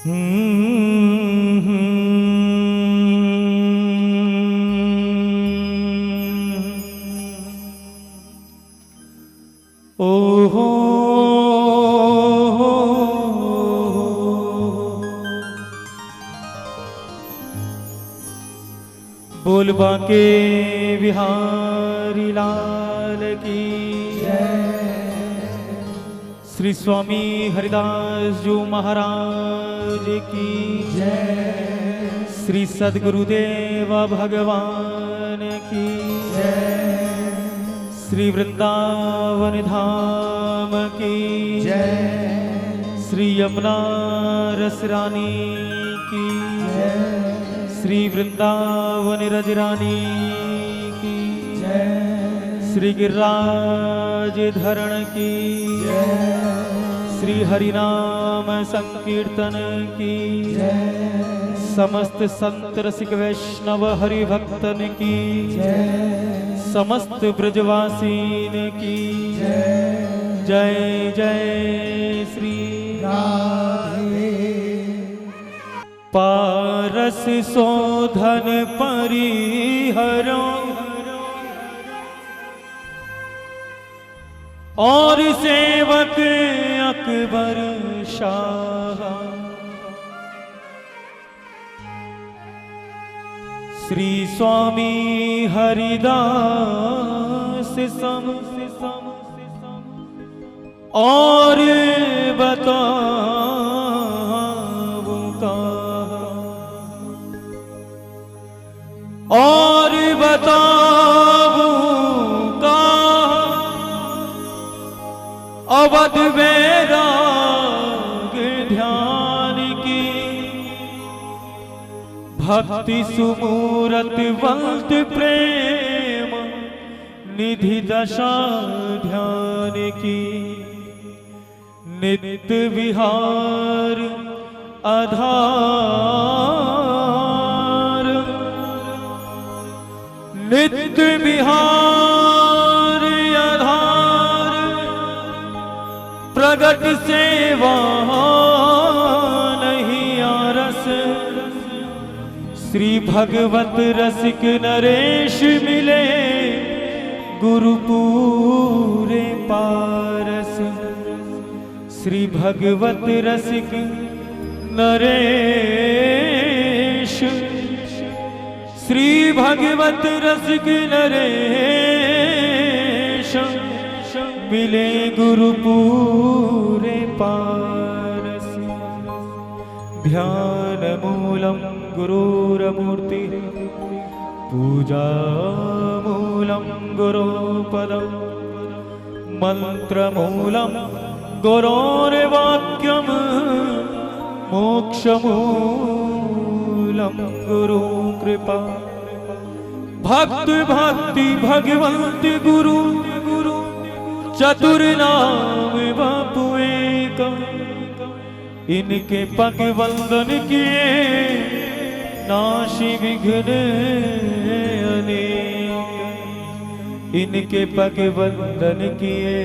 ओहो बोल बाके बिहारी लाल की श्री स्वामी हरिदास जी महाराज की जय, श्री सद्गुरुदेव भगवान की जय, श्री वृंदावन धाम की जय, श्री यमुना रस रानी की जय, श्री वृंदावन रजरानी की जय, श्री गिरिराज धरण की जय, श्री हरिनाम संकीर्तन की जय, समस्त संत रसिक वैष्णव हरि भक्तन की जय, समस्त ब्रजवासीन की जय, जय जय श्री राधे। पारस शोधन परिहरो और सेवक अकबर शाह, श्री स्वामी हरिदास सम और बताऊं का और बताऊं का अवध वैराग ध्यान की, भक्ति सुमूरत वंत प्रेम निधि दशा ध्यान की, नित्य विहार आधार, नित्य विहार आधार, प्रगट सेवा नहीं आरस, श्री भगवत रसिक नरेश मिले गुरु पूरे पारस, श्री भगवत रसिक नरेश, श्री भगवत रसिक नरेश मिले गुरु पूरे पारस, ध्यान मूलम गुरुरमूर्ति, पूजा मूलम गुरुपदम, मंत्र मूलम गुरोर्वाक्यम, मोक्ष मूलम गुरु कृपा, भक्त भक्ति भगवंत गुरु गुरु, चतुर नाम बापू एक, इनके पग वंदन किए नाशि विघ्न अनेक, इनके पग वंदन किए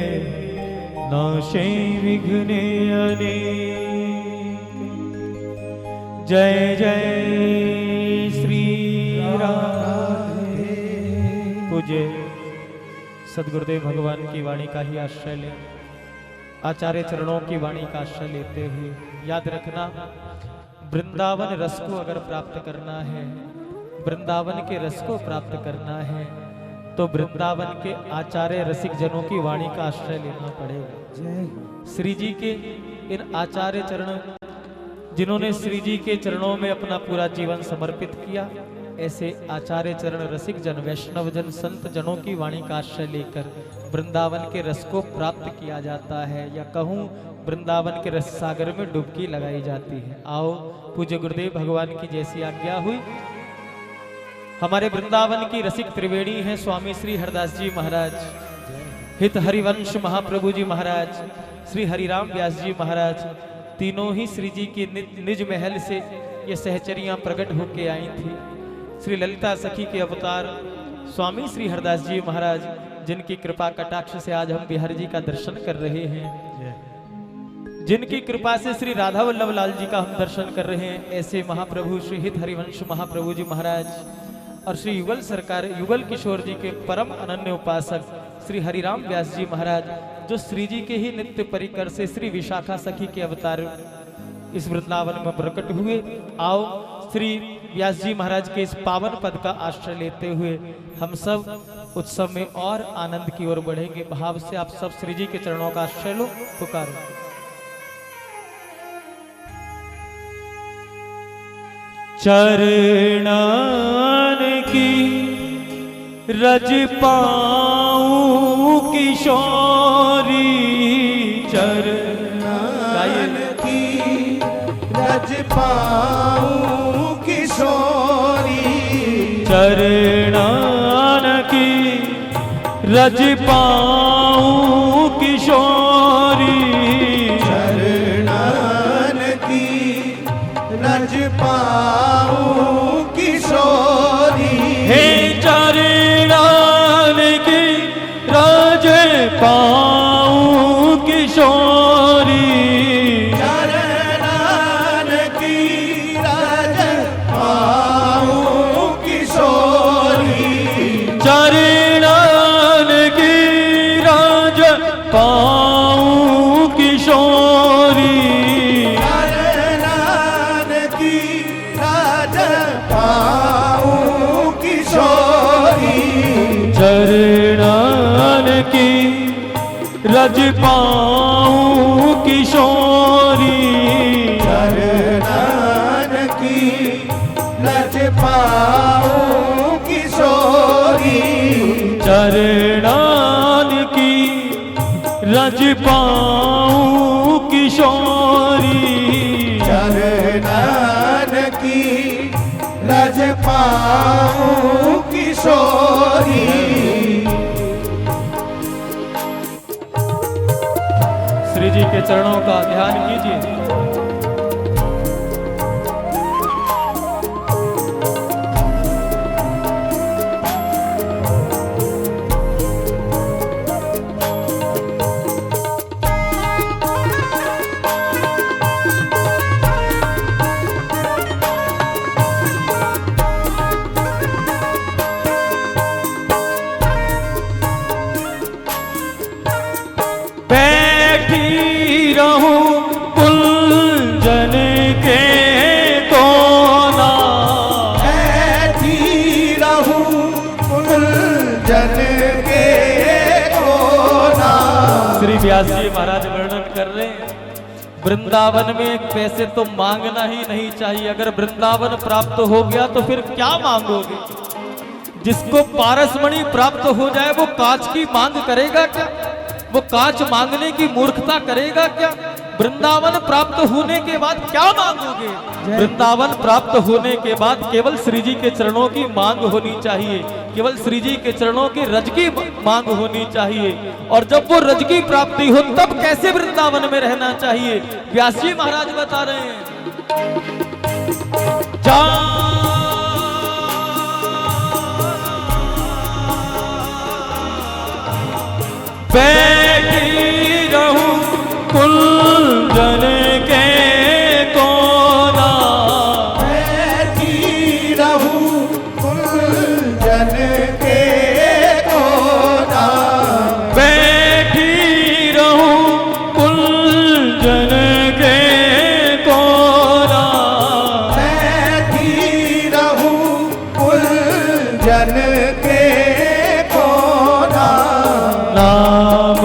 नाशे विघ्न अनेक। जय जय श्री राधे। पूज्य सद्गुरुदेव भगवान की वाणी का ही आश्रय ले, आचार्य चरणों की वाणी का आश्रय लेते हुए याद रखना, वृंदावन रस को अगर प्राप्त करना है, वृंदावन के रस को प्राप्त करना है, तो वृंदावन के आचार्य रसिक जनों की वाणी का आश्रय लेना पड़ेगा। श्री जी के इन आचार्य चरण, जिन्होंने श्री जी के चरणों में अपना पूरा जीवन समर्पित किया, ऐसे आचार्य चरण रसिक जन, वैष्णव जन, संत जनों की वाणी का आश्रय लेकर वृंदावन के रस को प्राप्त किया जाता है, या कहूँ वृंदावन के रस सागर में डुबकी लगाई जाती है। आओ पूज्य गुरुदेव भगवान की जैसी आज्ञा हुई, हमारे वृंदावन की रसिक त्रिवेणी हैं स्वामी श्री हरदास जी महाराज, हित हरिवंश महाप्रभु जी महाराज, श्री हरिराम व्यास जी महाराज, तीनों ही श्री जी की निज महल से ये सहचरियां प्रकट होके आई थी। श्री ललिता सखी के अवतार स्वामी श्री हरदास जी महाराज, जिनकी कृपा कटाक्ष से आज हम बिहारी जी का दर्शन कर रहे हैं। जिनकी कृपा से श्री राधा वल्लभ लाल जी का हम दर्शन कर रहे हैं, ऐसे महाप्रभु श्री हित हरिवंश महाप्रभु जी महाराज और श्री युगल सरकार युगल किशोर जी के परम अनन्य उपासक श्री हरिराम व्यास जी महाराज, जो श्री जी के ही नित्य परिकर से श्री विशाखा सखी के अवतार इस वृंदावन में प्रकट हुए। आओ श्री व्यास जी महाराज के इस पावन पद का आश्रय लेते हुए हम सब उत्सव में और आनंद की ओर बढ़ेंगे। भाव से आप सब श्री जी के चरणों का आश्रय लो, पुकारो। चरणन की रज पाऊं किशोरी, चरणन की रज पाऊं किशोरी, चरणन की रज पाऊं किशोरी, चरणन की रज पाऊं किशोरी, हे चरणन की रज पाऊं किशोरी, चरणन की रज पाऊं किशोरी, चरणन की रज पाऊं किशोरी, चरणन की रज पाऊं किशोरी, चरणन की रज पाऊं किशोरी, चरणन की रज पाऊं किशोरी, चरणन की रज पाऊं किशोरी, चरणन की रज पाऊं किशोरी। श्री जी के चरणों का ध्यान कीजिए। बैठी रहूं कुंजन के कोना, बैठी रहूं कुंजन के कोना। श्री व्यास जी महाराज वर्णन कर रहे हैं, वृंदावन में पैसे तो मांगना ही नहीं चाहिए। अगर वृंदावन प्राप्त हो गया तो फिर क्या मांगोगे? जिसको पारसमणि प्राप्त हो जाए वो कांच की मांग करेगा क्या? वो कांच मांगने की मूर्खता करेगा क्या? वृंदावन प्राप्त होने के बाद क्या मांगोगे? वृंदावन प्राप्त होने के बाद केवल श्री जी के चरणों की मांग होनी चाहिए, केवल श्री जी के चरणों की रज की मांग होनी चाहिए। और जब वो रज की प्राप्ति हो तब कैसे वृंदावन में रहना चाहिए? व्यास जी महाराज बता रहे हैं, बैठी रहूं कुंजन के कोना, बैठी रहूं कुंजन के कोना, बैठी रहूं कुंजन के कोना, बैठी रहूं कुंजन के कोना। नाम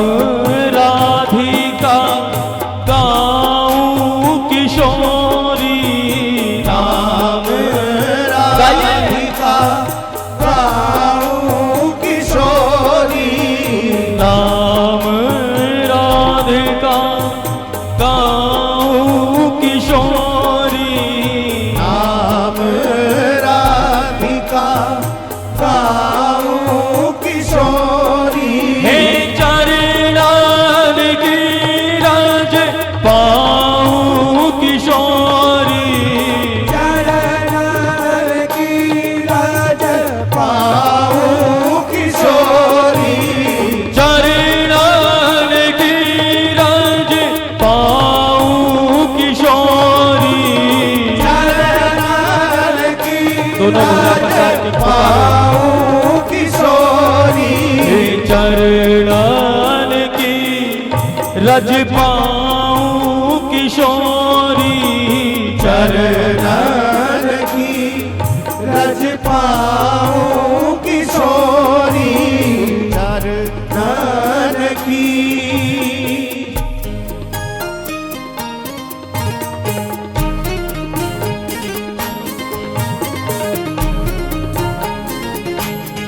रज पाऊं किशोरी चरणन की रज पाऊं किशोरी चरणन की।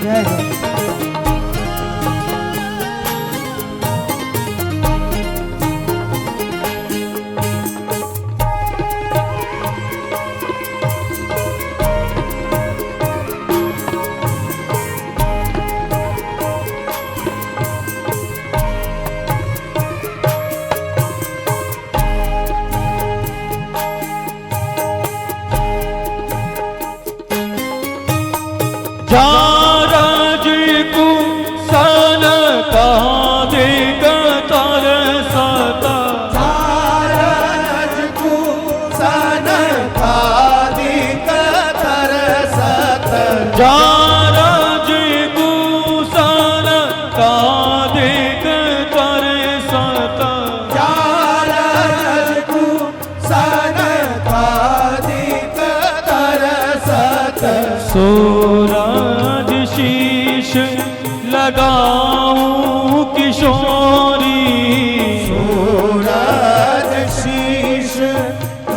जय हो। जारज को सन का देख तरसता जारज को सन का देख तरसत जारज को सन का देख तरसता जारज को सन का देख तरसत सूरज शीश लगाऊं किशोरी सूरज शीश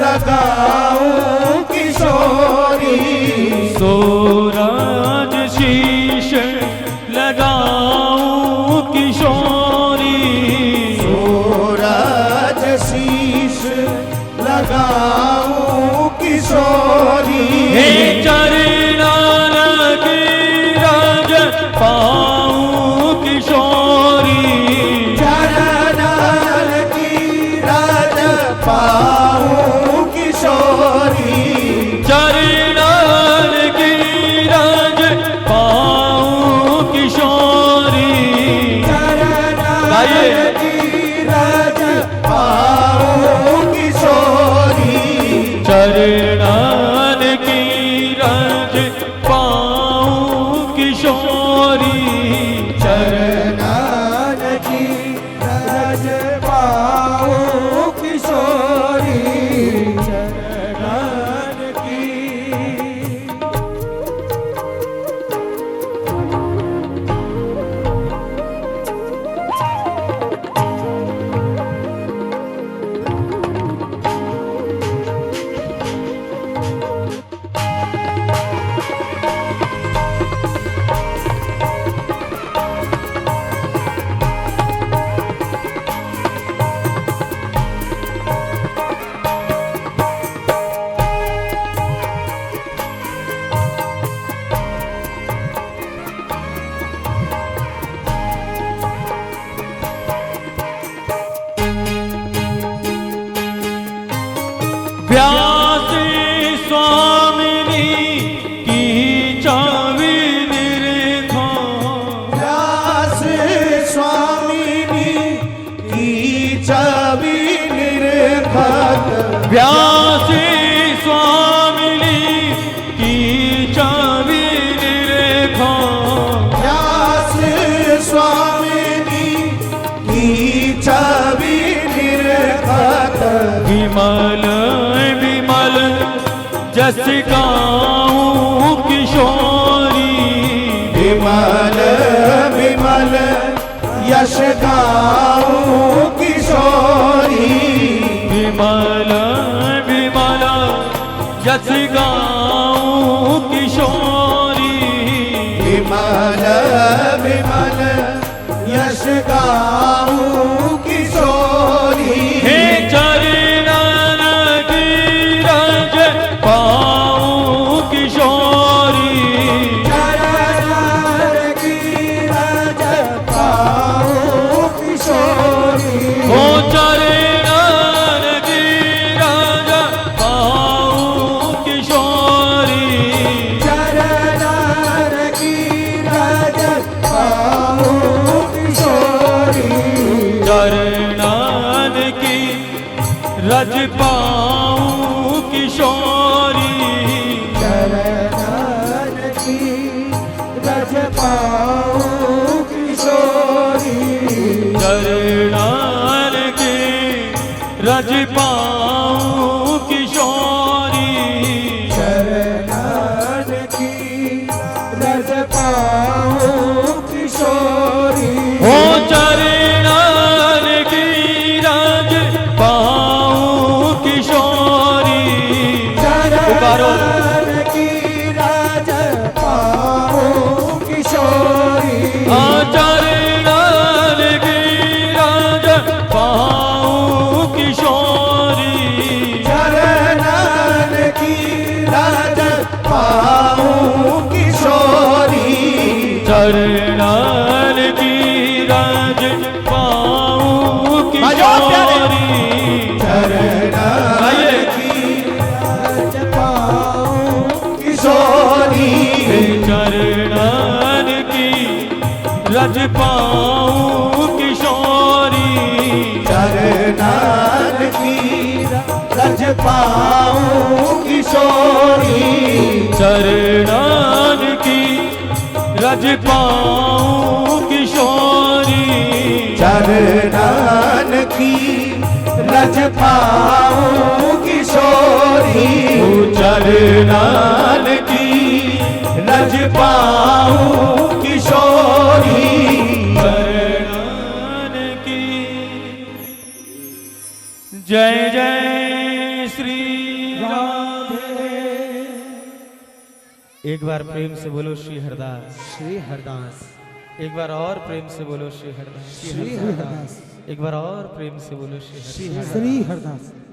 लगाऊं किशोरी सूरज शीश लगाऊं किशोरी सूरज शीश लगाऊं किशोरी हे चरणन की रज पाऊं किशोरी चरणन की रज पाऊं किशोरी चरणन की रज पाऊं किशोरी चरणन की रज पाऊं किशोरी चरणन की रज पाऊं किशोरी चरणन की रज पाऊं किशोरी चरणन की। व्यास स्वामिनी की चावी निरखो व्यास स्वामिनी की चावी निर्खत व्यास स्वामिनी की चावी निरखो व्यास स्वामिनी की चावी निर्खत विमल विमल जस गाऊं किशोरी विमल विमल यश गाऊं किशोरी विमल विमल जस गाऊं किशोरी विमल विमल यश गाऊं किशोरी हे चरणन की रज पाऊं किशोरी चरणन की रज पाऊं किशोरी हो चरणन की रज पाऊं किशोरी चरणन की रज पाऊं किशोरी चरणन की रज पाऊं किशोरी चरणन की रज पाऊं किशोरी चरणन की रज पाऊं किशोरी चरणन की रज पाऊं किशोरी हो चरणन की रज पाऊं किशोरी पुकारो चरणन की रज पाऊं किशोरी चरणन की रज पाऊं किशोरी चरणन की रज पाऊं किशोरी चरणन की रज पाऊं किशोरी चरणन की रज पाऊं किशोरी चरणन की रज पाऊं किशोरी चरणन की रज पाऊं किशोरी चरणन की रज पाऊं किशोरी चरणन की रज पाऊं किशोरी चरणन की रज पाऊं किशोरी चरणन की जय जय श्री राधे। एक बार प्रेम से बोलो श्री हरदास। श्री हरदास एक बार और प्रेम से बोलो श्री हरदास। श्री हरदास एक बार और प्रेम से बोलो श्री हरदास। श्री हरदास।